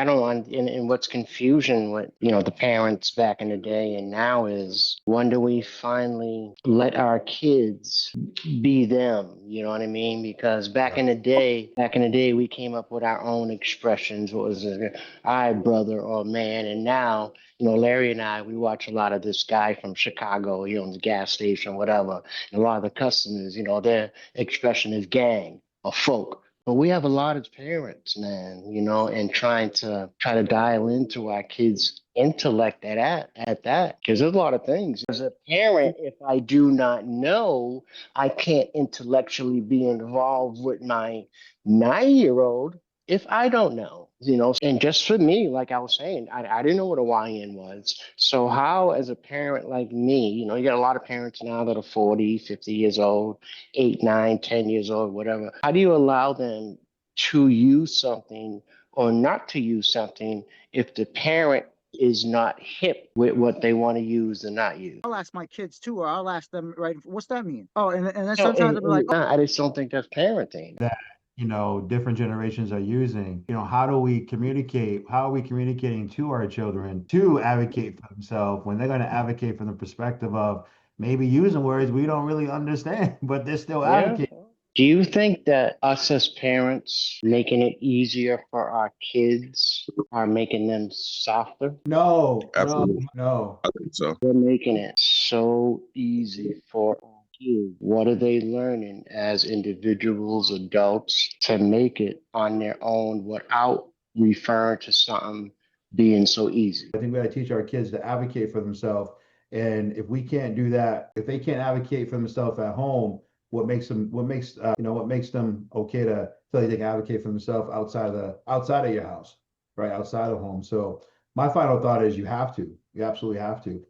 I don't want, and what's confusion with, the parents back in the day and now is when do we finally let our kids be them? You know what I mean? Because back in the day, we came up with our own expressions. What was it? I, brother, or man. And now, Larry and I, we watch a lot of this guy from Chicago, in the gas station, whatever. And a lot of the customers, their expression is gang or folk. But we have a lot of parents, man, and try to dial into our kids' intellect at that. Because there's a lot of things. As a parent, if I do not know, I can't intellectually be involved with my 9-year-old if I don't know, and just for me, like I was saying, I didn't know what a YN was. So how, as a parent like me, you got a lot of parents now that are 40, 50 years old, 8, 9, 10 years old, whatever. How do you allow them to use something or not to use something if the parent is not hip with what they want to use and not use? I'll ask my kids too, or I'll ask them, right? What's that mean? Oh, and then No, sometimes I'll be like, I just don't think that's parenting. That different generations are using. How do we communicate? How are we communicating to our children to advocate for themselves when they're going to advocate from the perspective of maybe using words we don't really understand, but they're still Yeah. advocating? Do you think that us as parents making it easier for our kids are making them softer? No, no, Absolutely. no. I think so. We're making it so easy for our kids. What are they learning as individuals, adults, to make it on their own without referring to something being so easy? I think we got to teach our kids to advocate for themselves. And if we can't do that, if they can't advocate for themselves at home, what makes them okay to feel like they can advocate for themselves outside of your house, right? Outside of home. So my final thought is you have to, you absolutely have to.